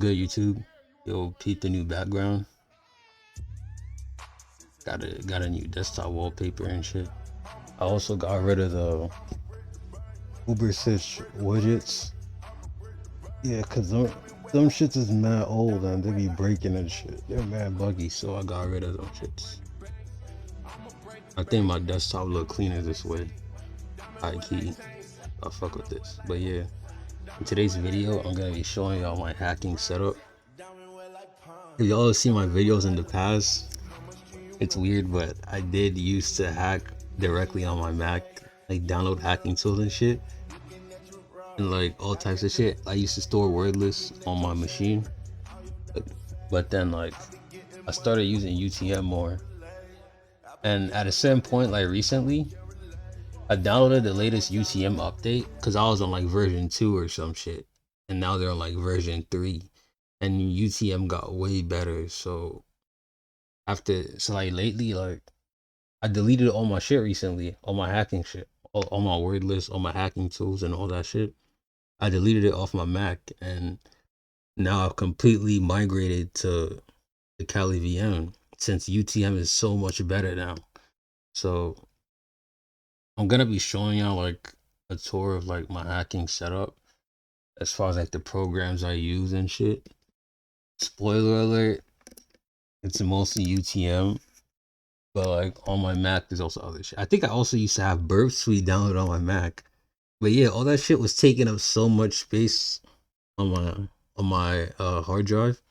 good, YouTube? Yo, peep the new background. Got a new desktop wallpaper and shit. I also got rid of the Uber Stitch widgets. Yeah, cause them shits is mad old and they be breaking and shit. They're mad buggy, so I got rid of them shits. I think my desktop look cleaner this way. High key, I'll fuck with this. But yeah, in today's video, I'm gonna be showing y'all my hacking setup. If y'all have seen my videos in the past, it's weird, but I did used to hack directly on my Mac, like download hacking tools and shit, and like all types of shit. I used to store word lists on my machine, but then like I started using UTM more, and at a certain point, like recently, I downloaded the latest UTM update because I was on like version 2 or some shit, and now they're on like version 3, and UTM got way better. So like lately, like I deleted all my shit recently, all my hacking shit, all my word lists, all my hacking tools, and all that shit. I deleted it off my Mac, and now I've completely migrated to the Kali VM since UTM is so much better now. So I'm gonna be showing y'all like a tour of like my hacking setup as far as like the programs I use and shit. Spoiler alert, it's mostly UTM. But like on my Mac, there's also other shit. I think I also used to have Burp Suite downloaded on my Mac. But yeah, all that shit was taking up so much space on my hard drive,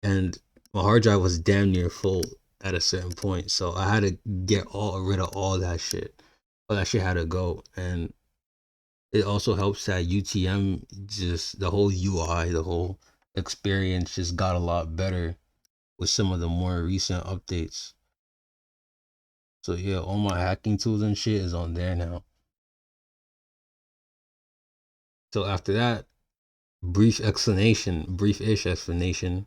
and my hard drive was damn near full at a certain point. So I had to get rid of all that shit. All that shit had to go, and it also helps that UTM, just the whole UI, the whole experience just got a lot better with some of the more recent updates. So yeah, all my hacking tools and shit is on there now. So after that, brief-ish explanation.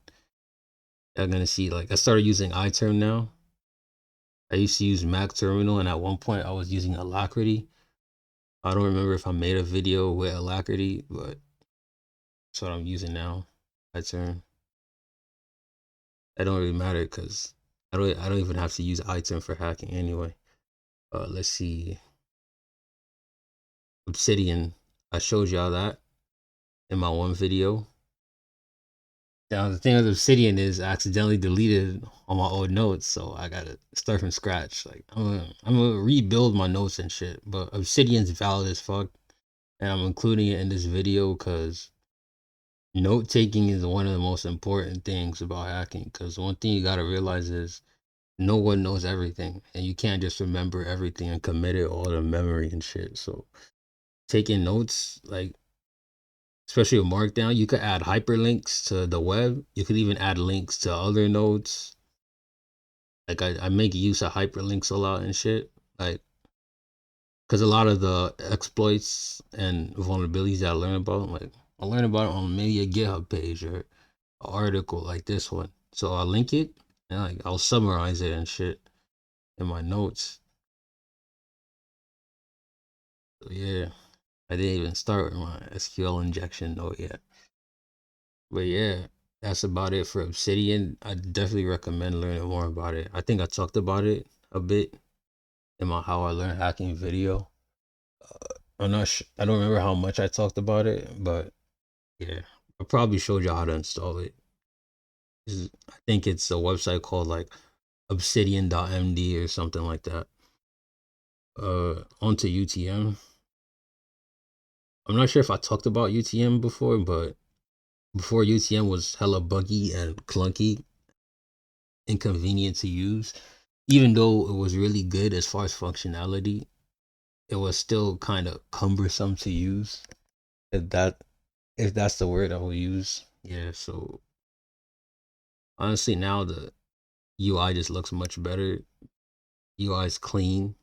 You're gonna see like I started using iTerm now. I used to use Mac Terminal, and at one point I was using Alacrity. I don't remember if I made a video with Alacrity, but that's what I'm using now. iTerm. That don't really matter because I don't even have to use iTerm for hacking anyway. Let's see. Obsidian. I showed y'all that in my one video. Now the thing with Obsidian is I accidentally deleted all my old notes, so I gotta start from scratch. Like I'm gonna rebuild my notes and shit. But Obsidian's valid as fuck, and I'm including it in this video because note taking is one of the most important things about hacking. Because one thing you gotta realize is no one knows everything, and you can't just remember everything and commit it all to memory and shit. So taking notes, like especially with Markdown, you could add hyperlinks to the web. You could even add links to other nodes. Like I make use of hyperlinks a lot and shit. Like, because a lot of the exploits and vulnerabilities that I learn about, like I learn about it on maybe a GitHub page or an article like this one. So I'll link it and like I'll summarize it and shit in my notes. So yeah, I didn't even start with my SQL injection note yet. But yeah, that's about it for Obsidian. I definitely recommend learning more about it. I think I talked about it a bit in my how I learned hacking video. I'm not sure. I don't remember how much I talked about it, but yeah, I probably showed you how to install it. I think it's a website called like obsidian.md or something like that. Onto UTM. I'm not sure if I talked about UTM before, but before UTM was hella buggy and clunky, inconvenient to use. Even though it was really good as far as functionality, it was still kind of cumbersome to use. If that's the word I will use. Yeah, so honestly now the UI just looks much better. UI is clean.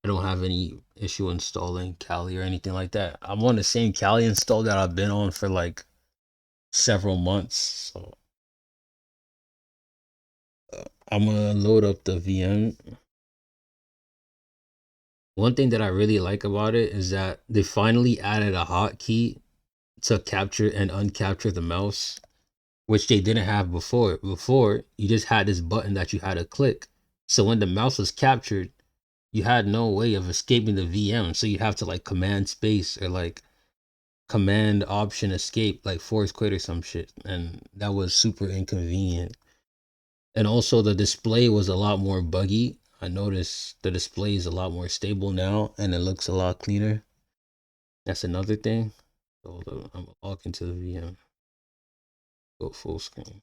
I don't have any issue installing Kali or anything like that. I'm on the same Kali install that I've been on for like several months. So I'm gonna load up the VM. One thing that I really like about it is that they finally added a hotkey to capture and uncapture the mouse, which they didn't have before. Before, you just had this button that you had to click. So when the mouse was captured, you had no way of escaping the VM. So you have to like command space or like command option escape, like force quit or some shit. And that was super inconvenient. And also the display was a lot more buggy. I noticed the display is a lot more stable now and it looks a lot cleaner. That's another thing. So I'm logged into the VM. Go full screen.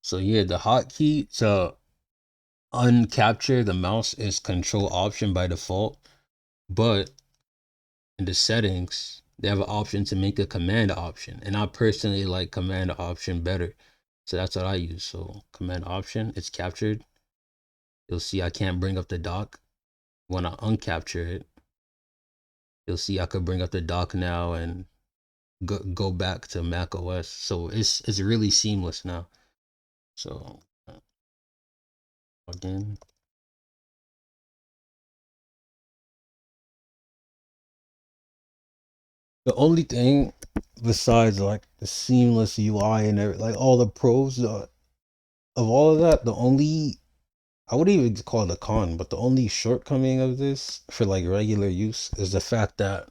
So yeah, the hotkey to uncapture the mouse is control option by default, but in the settings, they have an option to make a command option. And I personally like command option better. So that's what I use. So command option, it's captured. You'll see I can't bring up the dock. When I uncapture it, you'll see I could bring up the dock now and go back to Mac OS. So it's really seamless now. So again, the only thing besides like the seamless UI and like all the pros of all of that, the only I wouldn't even call it a con, but the only shortcoming of this for like regular use is the fact that,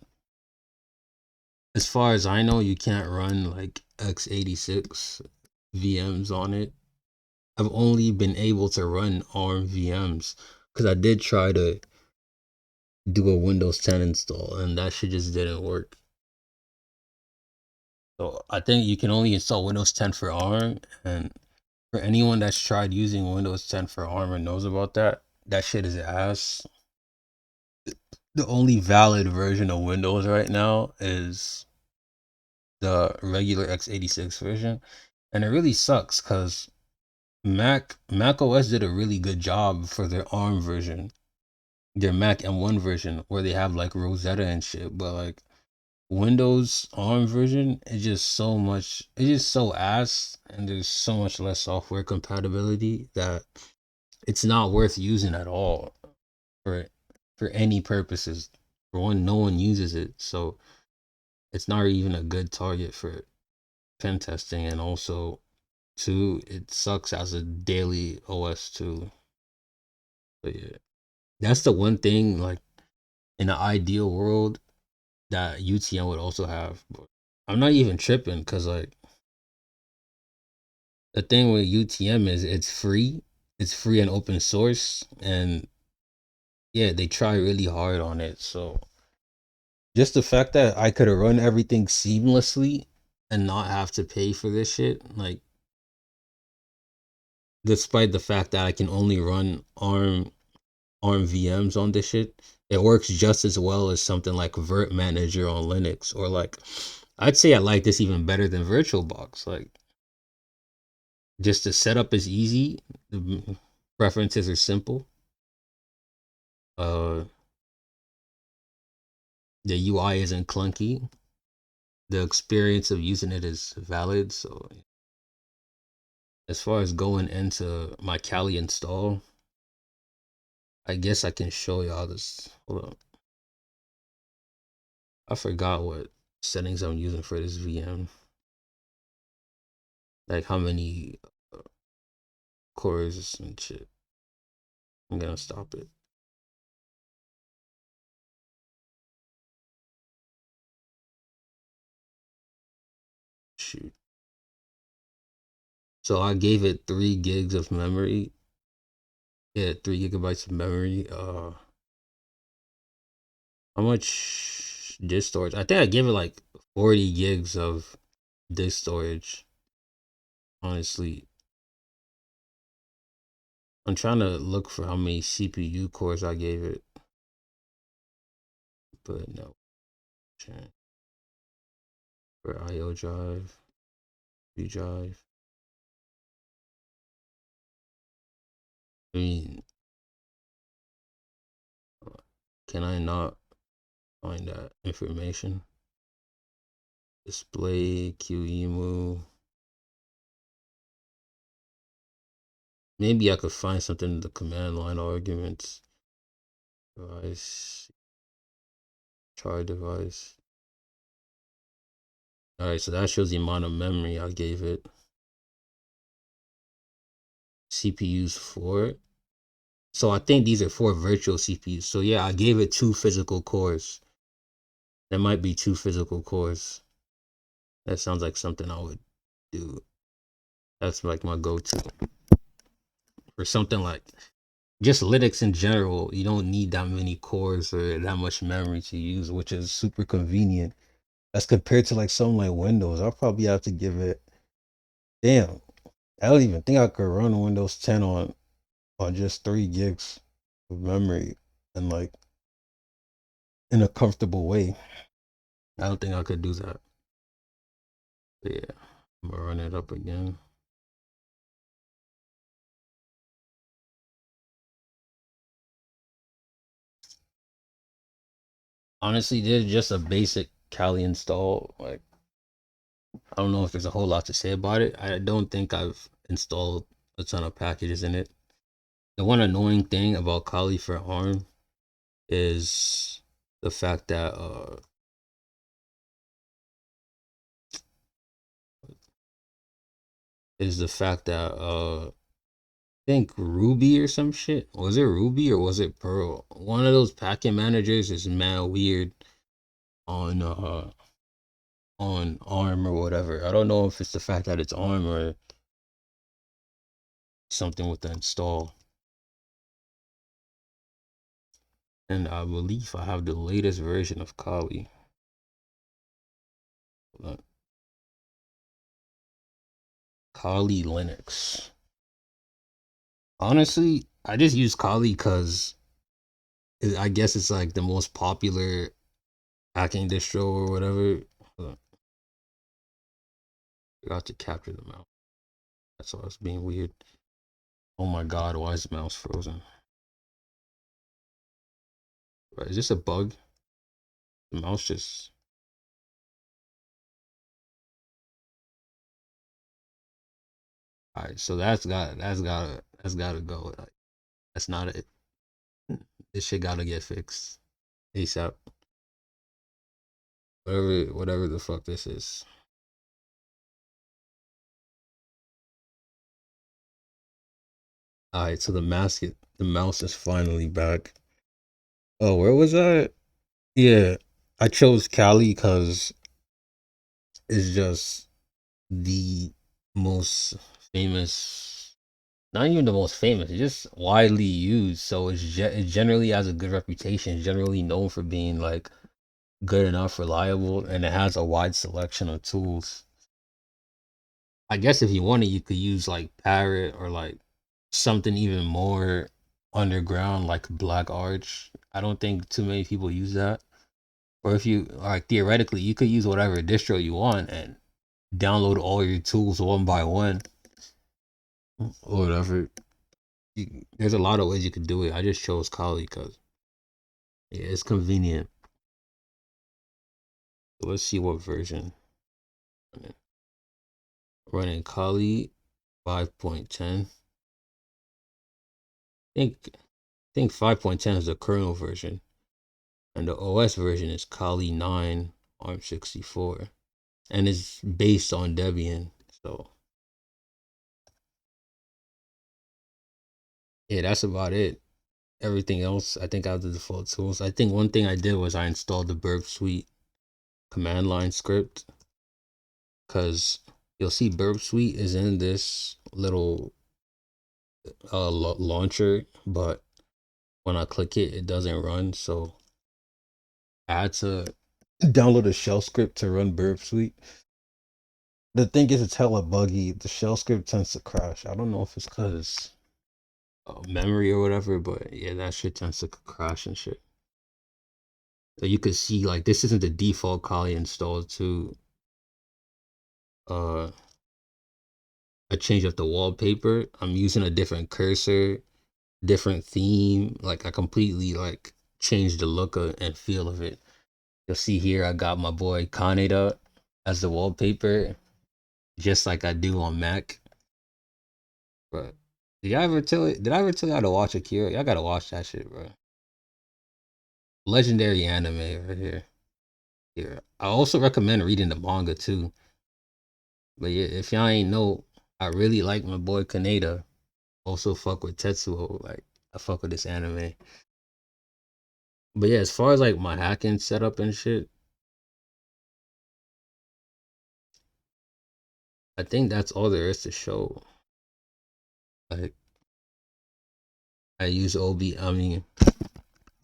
as far as I know, you can't run like x86 VMs on it. I've only been able to run ARM VMs because I did try to do a Windows 10 install and that shit just didn't work. So I think you can only install Windows 10 for ARM, and for anyone that's tried using Windows 10 for ARM and knows about that, that shit is ass. The only valid version of Windows right now is the regular x86 version, and it really sucks because Mac OS did a really good job for their ARM version, their Mac M1 version, where they have like Rosetta and shit. But like Windows ARM version is just so much. It's just so ass, and there's so much less software compatibility that it's not worth using at all for any purposes. For one, no one uses it, so it's not even a good target for pen testing. And also, two, it sucks as a daily OS too. But yeah, that's the one thing. Like in an ideal world, that UTM would also have. But I'm not even tripping because like the thing with UTM is it's free and open source, and yeah, they try really hard on it. So just the fact that I could have run everything seamlessly and not have to pay for this shit, like despite the fact that I can only run ARM VMs on this shit, it works just as well as something like Virt Manager on Linux, or like I'd say I like this even better than VirtualBox. Like just the setup is easy, the preferences are simple. Uh, the UI isn't clunky. The experience of using it is valid. So as far as going into my Kali install, I guess I can show y'all this. Hold on. I forgot what settings I'm using for this VM. Like how many cores and shit. I'm gonna stop it. Shoot. So I gave it 3 gigs of memory. Yeah, 3 gigabytes of memory. How much disk storage? I think I gave it like 40 gigs of disk storage. Honestly, I'm trying to look for how many CPU cores I gave it, but no. For IO drive, V drive. I mean, can I not find that information? Display QEMU. maybe I could find something in the command line arguments. Device, try device. All right, so that shows the amount of memory I gave it. CPUs 4. So I think these are 4 virtual CPUs. So yeah, I gave it 2 physical cores. There might be 2 physical cores. That sounds like something I would do. That's like my go-to. For something like just Linux in general, you don't need that many cores or that much memory to use, which is super convenient. As compared to like something like Windows, I'll probably have to give it. Damn, I don't even think I could run Windows 10 on just 3 gigs of memory and like in a comfortable way. I don't think I could do that. But yeah, I'm gonna run it up again. Honestly, there's just a basic Kali install. Like, I don't know if there's a whole lot to say about it. I don't think I've installed a ton of packages in it. The one annoying thing about Kali for ARM is the fact that I think Ruby or some shit. Was it Ruby or was it Perl? One of those packet managers is mad weird on on ARM or whatever. I don't know if it's the fact that it's ARM or something with the install. And I believe I have the latest version of Kali. Kali Linux. Honestly, I just use Kali because I guess it's like the most popular hacking distro or whatever. Hold on. Forgot to capture the mouse. That's why it's being weird. Oh my god, why is the mouse frozen? Right, is this a bug? The mouse just. Alright, so that's gotta go. Like, that's not it. This shit gotta get fixed ASAP. Whatever the fuck this is. Alright, so the mouse is finally back. Oh, where was I? Yeah, I chose Cali because it's just the most famous. Not even the most famous, it's just widely used. So it generally has a good reputation. It's generally known for being like good enough, reliable, and it has a wide selection of tools. I guess if you wanted, you could use like Parrot or like something even more underground like Black Arch. I don't think too many people use that. Or if you like theoretically, you could use whatever distro you want and download all your tools one by one or whatever. There's a lot of ways you could do it. I just chose Kali because yeah, it's convenient. So let's see what version. Running Kali 5.10. I think 5.10 is the kernel version, and the OS version is Kali 9 ARM64, and it's based on Debian. So yeah, that's about it. Everything else, I think I have the default tools. I think one thing I did was I installed the Burp Suite command line script because you'll see Burp Suite is in this little launcher, but when I click it, it doesn't run. So I had to download a shell script to run Burp Suite. The thing is, it's hella buggy. The shell script tends to crash. I don't know if it's because memory or whatever, but yeah, that shit tends to crash and shit. So you could see like this isn't the default Kali installed to uh I changed up the wallpaper. I'm using a different cursor, different theme. Like I completely like changed the look and feel of it. You'll see here I got my boy Kaneda as the wallpaper, just like I do on Mac. But Did I ever tell y'all to watch Akira? Y'all gotta watch that shit, bro. Legendary anime right here. Yeah. I also recommend reading the manga too. But yeah, if y'all ain't know, I really like my boy Kaneda. Also fuck with Tetsuo. Like I fuck with this anime. But yeah, as far as like my hacking setup and shit, I think that's all there is to show. Like I use I mean,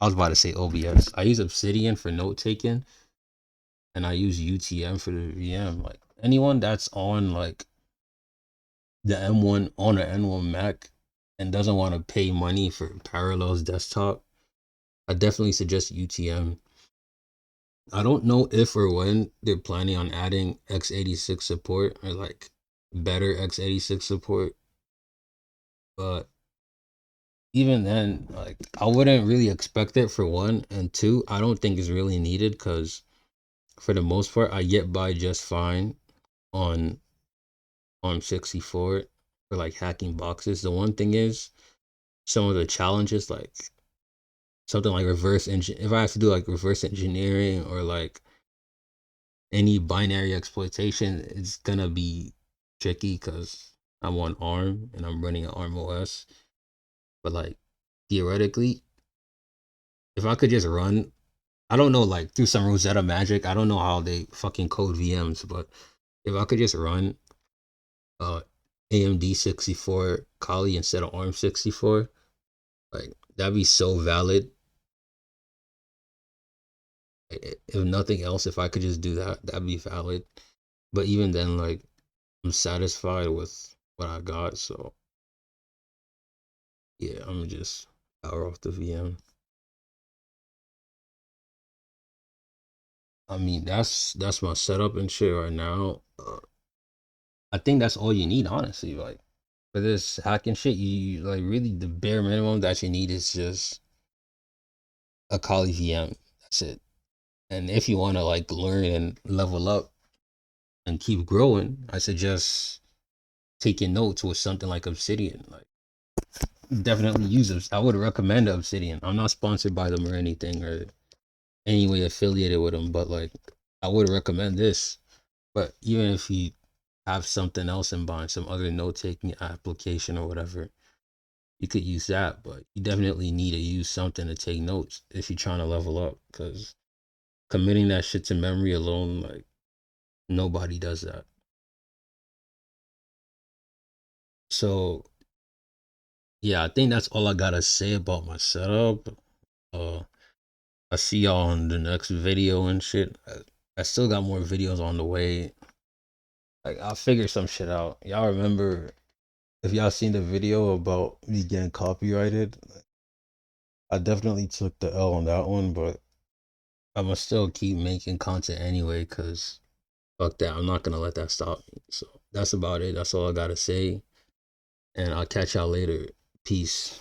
I was about to say OBS. I use Obsidian for note taking, and I use UTM for the VM. Like anyone that's on like the M1 on an N1 Mac and doesn't want to pay money for Parallels desktop, I definitely suggest UTM. I don't know if or when they're planning on adding x86 support or like better x86 support, but even then, like I wouldn't really expect it for one, and two, I don't think it's really needed because for the most part, I get by just fine on 64 for like hacking boxes. The one thing is some of the challenges, like something like reverse engine. If I have to do like reverse engineering or like any binary exploitation, it's gonna be tricky because I'm on ARM and I'm running an ARM OS. But like theoretically, if I could just run, I don't know, like through some Rosetta magic, I don't know how they fucking code VMs, but if I could just run uh AMD 64 Kali instead of ARM 64, like that'd be so valid. If nothing else, if I could just do that, that'd be valid. But even then, like I'm satisfied with what I got, so yeah, I'm just power off the VM. I mean, that's my setup and shit right now. I think that's all you need, honestly. Like for this hacking shit, you like really the bare minimum that you need is just a Kali VM. That's it. And if you want to like learn and level up and keep growing, I suggest taking notes with something like Obsidian. Like definitely use it. I would recommend Obsidian. I'm not sponsored by them or anything or any way affiliated with them, but like I would recommend this. But even if you have something else in mind, some other note taking application or whatever, you could use that. But you definitely need to use something to take notes if you're trying to level up because committing that shit to memory alone, like nobody does that. So yeah, I think that's all I gotta say about my setup. Uh, I see y'all on the next video and shit. I still got more videos on the way. Like I'll figure some shit out. Y'all remember if y'all seen the video about me getting copyrighted? I definitely took the L on that one, but I'ma still keep making content anyway, cause fuck that. I'm not gonna let that stop me. So that's about it. That's all I gotta say. And I'll catch y'all later. Peace.